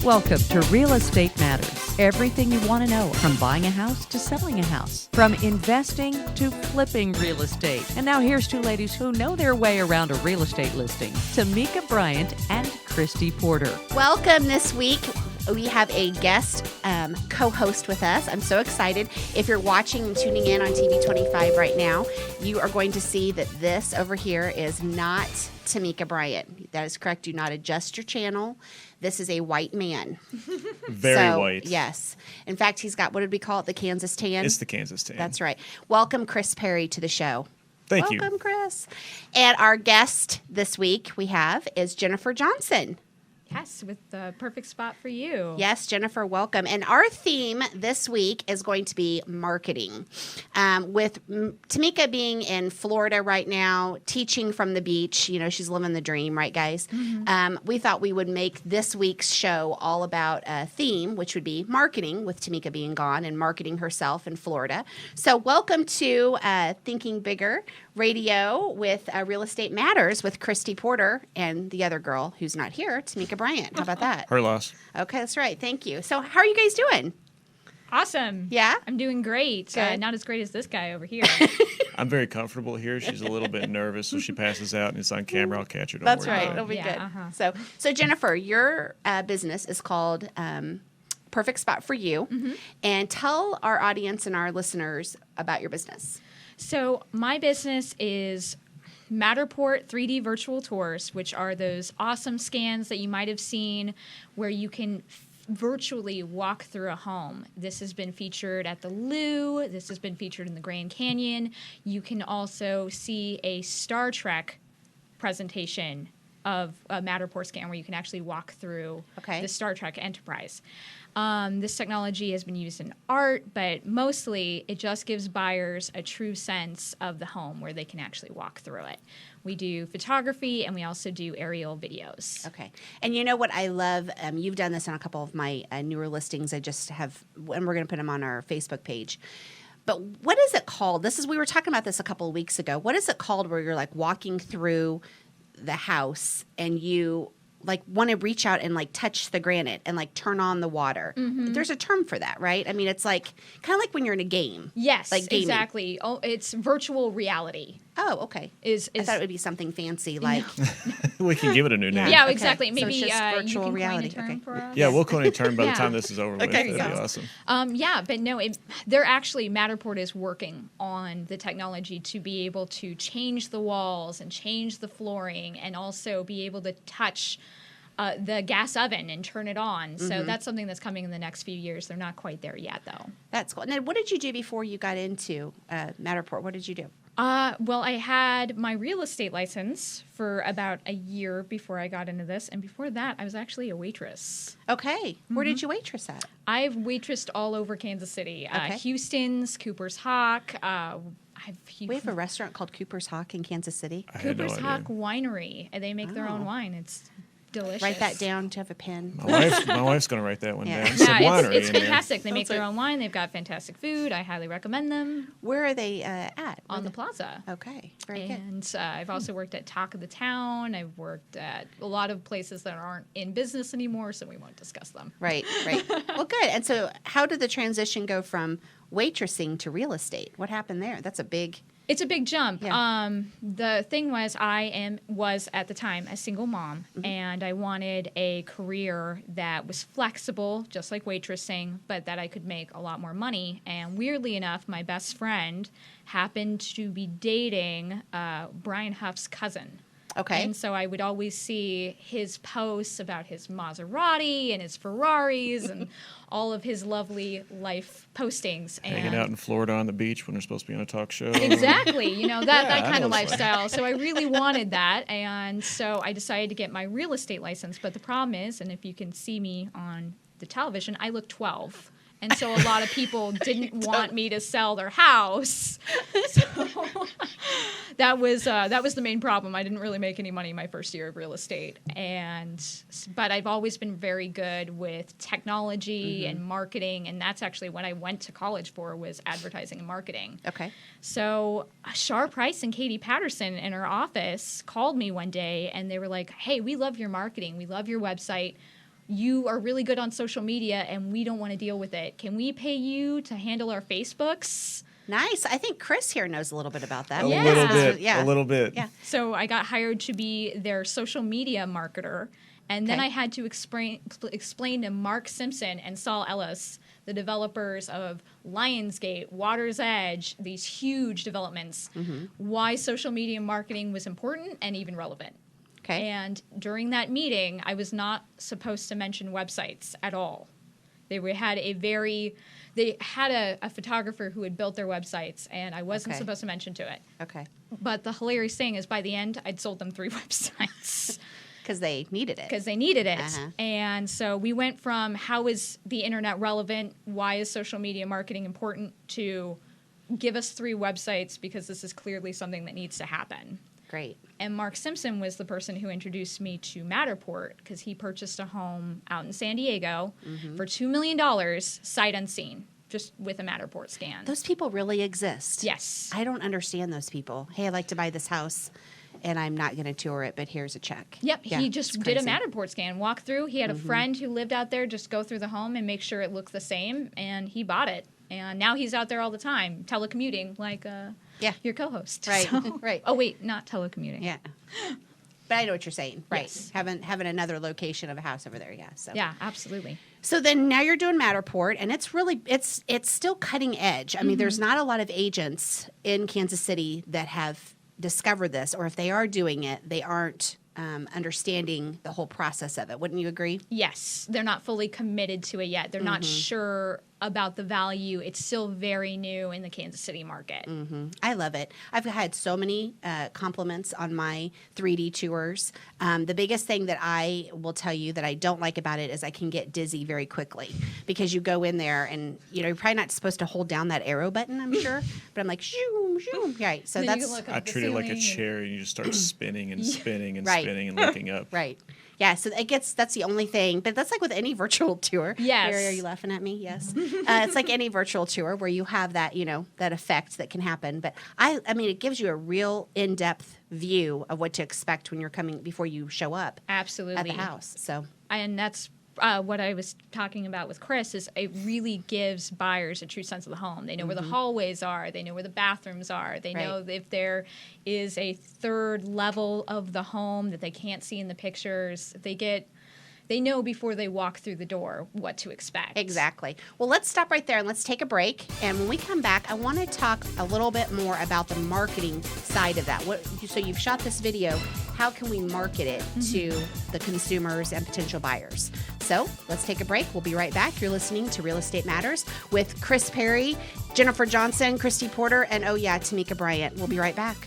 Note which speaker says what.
Speaker 1: Welcome to Real Estate Matters. Everything you want to know from buying a house to selling a house, from investing to flipping real estate. And now here's two ladies who know their way around a real estate listing, Tamika Bryant and Christy Porter.
Speaker 2: Welcome this week. We have a guest co-host with us. I'm so excited. If you're watching and tuning in on TV25 right now, you are going to see that this over here is not Tamika Bryant. That is correct. Do not adjust your channel. This is a white man.
Speaker 3: Very white.
Speaker 2: Yes. In fact, he's got, what did we call it? The Kansas tan?
Speaker 3: It's the Kansas tan.
Speaker 2: That's right. Welcome, Chris Perry, to the show.
Speaker 3: Thank you.
Speaker 2: Welcome, Chris. And our guest this week we have is Jennifer Johnson.
Speaker 4: Yes, with the perfect spot for you.
Speaker 2: Yes, Jennifer, welcome. And our theme this week is going to be marketing. With Tamika being in Florida right now, teaching from the beach, you know, she's living the dream, right, guys? Mm-hmm. We thought we would make this week's show all about a theme, which would be marketing, with Tamika being gone and marketing herself in Florida. So welcome to Thinking Bigger Radio with Real Estate Matters with Christy Porter and the other girl who's not here, Tamika Bryant. How about that?
Speaker 3: Her loss.
Speaker 2: Okay, that's right. Thank you. So how are you guys doing?
Speaker 4: Awesome.
Speaker 2: Yeah?
Speaker 4: I'm doing great.
Speaker 2: Good.
Speaker 4: Not as great as this guy over here.
Speaker 3: I'm very comfortable here. She's a little bit nervous, so she passes out and it's on camera. I'll catch her. Don't
Speaker 2: That's
Speaker 3: worry
Speaker 2: right.
Speaker 3: about
Speaker 2: It'll
Speaker 3: it.
Speaker 2: be
Speaker 4: Yeah,
Speaker 2: good. So Jennifer, your business is called Perfect Spot for You. Mm-hmm. And tell our audience and our listeners about your business.
Speaker 4: So my business is Matterport 3D virtual tours, which are those awesome scans that you might have seen where you can virtually walk through a home. This has been featured at the Lou. This has been featured in the Grand Canyon. You can also see a Star Trek presentation of a Matterport scan where you can actually walk through the Star Trek Enterprise. This technology has been used in art, but mostly it just gives buyers a true sense of the home where they can actually walk through it. We do photography, and we also do aerial videos.
Speaker 2: Okay. And you know what I love? You've done this on a couple of my newer listings. I just have, and we're going to put them on our Facebook page. But what is it called? We were talking about this a couple of weeks ago. What is it called where you're like walking through the house and you like want to reach out and like touch the granite and like turn on the water? Mm-hmm. There's a term for that, right? I mean, it's like kind of like when you're in a game.
Speaker 4: Yes,
Speaker 2: like gaming.
Speaker 4: Exactly. Oh, it's virtual reality.
Speaker 2: Oh, okay. I thought it would be something fancy like.
Speaker 3: We can give it a new name.
Speaker 4: Yeah,
Speaker 2: Okay.
Speaker 4: exactly.
Speaker 2: So
Speaker 4: Maybe
Speaker 2: it's just virtual
Speaker 4: you can
Speaker 2: reality.
Speaker 4: coin a term
Speaker 2: Okay.
Speaker 4: for us.
Speaker 3: Yeah, we'll coin a term by the
Speaker 4: Yeah.
Speaker 3: time this is over with.
Speaker 2: Okay,
Speaker 3: That'd be
Speaker 2: awesome.
Speaker 3: awesome.
Speaker 4: Yeah, but no, they're actually, Matterport is working on the technology to be able to change the walls and change the flooring and also be able to touch the gas oven and turn it on. So that's something that's coming in the next few years. They're not quite there yet, though.
Speaker 2: That's cool. Now, what did you do before you got into Matterport? What did you do?
Speaker 4: Well, I had my real estate license for about a year before I got into this. And before that, I was actually a waitress.
Speaker 2: Okay. Where did you waitress at?
Speaker 4: I've waitressed all over Kansas City.
Speaker 2: Okay.
Speaker 4: Houston's, Cooper's Hawk.
Speaker 2: We have a restaurant called Cooper's Hawk in Kansas City.
Speaker 3: I had no
Speaker 4: Cooper's
Speaker 3: idea.
Speaker 4: Hawk Winery. They make their own wine. It's delicious.
Speaker 2: Write that down. Do you have a pen?
Speaker 3: My wife's going to write that one
Speaker 2: Yeah.
Speaker 3: down.
Speaker 2: Yeah,
Speaker 3: Some
Speaker 4: Yeah,
Speaker 3: winery
Speaker 4: it's
Speaker 3: in there.
Speaker 4: fantastic. They make
Speaker 2: That's
Speaker 4: their
Speaker 2: it.
Speaker 4: own wine. They've got fantastic food. I highly recommend them.
Speaker 2: Where are they at?
Speaker 4: On the plaza.
Speaker 2: Okay. Very good.
Speaker 4: And I've also worked at Talk of the Town. I've worked at a lot of places that aren't in business anymore, so we won't discuss them.
Speaker 2: Right. Well, good. And so how did the transition go from waitressing to real estate? What happened there? That's a big...
Speaker 4: It's a big jump.
Speaker 2: Yeah.
Speaker 4: The thing was, I was at the time a single mom, and I wanted a career that was flexible, just like waitressing, but that I could make a lot more money. And weirdly enough, my best friend happened to be dating Brian Huff's cousin.
Speaker 2: Okay.
Speaker 4: And so I would always see his posts about his Maserati and his Ferraris and all of his lovely life postings.
Speaker 3: Hanging out in Florida on the beach when they're supposed to be on a talk show.
Speaker 4: Exactly, that
Speaker 3: I
Speaker 4: kind
Speaker 3: know
Speaker 4: of
Speaker 3: it's fun.
Speaker 4: lifestyle. So I really wanted that, and so I decided to get my real estate license. But the problem is, and if you can see me on the television, I look 12. And so a lot of people didn't want me to sell their house. So that was the main problem. I didn't really make any money my first year of real estate. But I've always been very good with technology and marketing. And that's actually what I went to college for, was advertising and marketing.
Speaker 2: Okay.
Speaker 4: So Shar Price and Katie Patterson in our office called me one day, and they were like, hey, we love your marketing. We love your website. you are really good on social media and we don't want to deal with it. Can we pay you to handle our Facebooks?
Speaker 2: Nice. I think Chris here knows a little bit about that.
Speaker 3: A
Speaker 4: Yeah.
Speaker 3: little bit.
Speaker 2: Yeah.
Speaker 3: A little bit.
Speaker 2: Yeah.
Speaker 4: So I got hired to be their social media marketer. And then
Speaker 2: Okay.
Speaker 4: I had to explain to Mark Simpson and Saul Ellis, the developers of Lionsgate, Water's Edge, these huge developments, why social media marketing was important and even relevant.
Speaker 2: Okay.
Speaker 4: And during that meeting, I was not supposed to mention websites at all. They had a photographer who had built their websites, and I wasn't
Speaker 2: Okay.
Speaker 4: supposed to mention to it.
Speaker 2: Okay.
Speaker 4: But the hilarious thing is, by the end, I'd sold them 3 websites.
Speaker 2: Because they needed it.
Speaker 4: Because they needed it.
Speaker 2: Uh-huh.
Speaker 4: And so we went from how is the internet relevant, why is social media marketing important, to give us 3 websites because this is clearly something that needs to happen.
Speaker 2: Great.
Speaker 4: And Mark Simpson was the person who introduced me to Matterport because he purchased a home out in San Diego for $2 million, sight unseen, just with a Matterport scan.
Speaker 2: Those people really exist.
Speaker 4: Yes.
Speaker 2: I don't understand those people. Hey, I'd like to buy this house, and I'm not going to tour it, but here's a check.
Speaker 4: Yep,
Speaker 2: Yeah,
Speaker 4: he just
Speaker 2: it's
Speaker 4: did a
Speaker 2: crazy.
Speaker 4: Matterport scan, walk through. He had a friend who lived out there, just go through the home and make sure it looked the same, and he bought it. And now he's out there all the time, telecommuting, like
Speaker 2: Yeah.
Speaker 4: your co-host.
Speaker 2: Right,
Speaker 4: So-
Speaker 2: right.
Speaker 4: Oh, wait, not telecommuting.
Speaker 2: Yeah. But I know what you're saying. Right.
Speaker 4: Yes.
Speaker 2: Having another location of a house over there. Yeah. So.
Speaker 4: Yeah, absolutely.
Speaker 2: So then now you're doing Matterport, and it's really it's still cutting edge. I mean, there's not a lot of agents in Kansas City that have discovered this, or if they are doing it, they aren't understanding the whole process of it. Wouldn't you agree?
Speaker 4: Yes, they're not fully committed to it yet. They're not sure about the value. It's still very new in the Kansas City market.
Speaker 2: I love it. I've had so many compliments on my 3D tours. The biggest thing that I will tell you that I don't like about it is I can get dizzy very quickly because you go in there and you're probably not supposed to hold down that arrow button, I'm sure, but I'm like shoom shoom. Right. So
Speaker 4: Then you
Speaker 2: that's
Speaker 4: can look up
Speaker 3: I
Speaker 4: the
Speaker 3: treat it like a
Speaker 4: ceiling and-
Speaker 3: chair, and you just start spinning and spinning and
Speaker 2: Right.
Speaker 3: spinning and looking up.
Speaker 2: right. Yeah, so that's the only thing. But that's like with any virtual tour.
Speaker 4: Yes.
Speaker 2: Mary, are you laughing at me? Yes. It's like any virtual tour where you have that, that effect that can happen. But I mean, it gives you a real in-depth view of what to expect when you're coming before you show up
Speaker 4: Absolutely.
Speaker 2: at the house. So
Speaker 4: And that's what I was talking about with Chris is it really gives buyers a true sense of the home. They know where the hallways are. They know where the bathrooms are. They know
Speaker 2: Right.
Speaker 4: if there is a third level of the home that they can't see in the pictures. They know before they walk through the door what to expect.
Speaker 2: exactly. Well, let's stop right there and let's take a break. And when we come back, I want to talk a little bit more about the marketing side of that. So you've shot this video. How can we market it to the consumers and potential buyers? So let's take a break. We'll be right back. You're listening to Real Estate Matters with Chris Perry, Jennifer Johnson, Christy Porter, and Tamika Bryant. We'll be right back.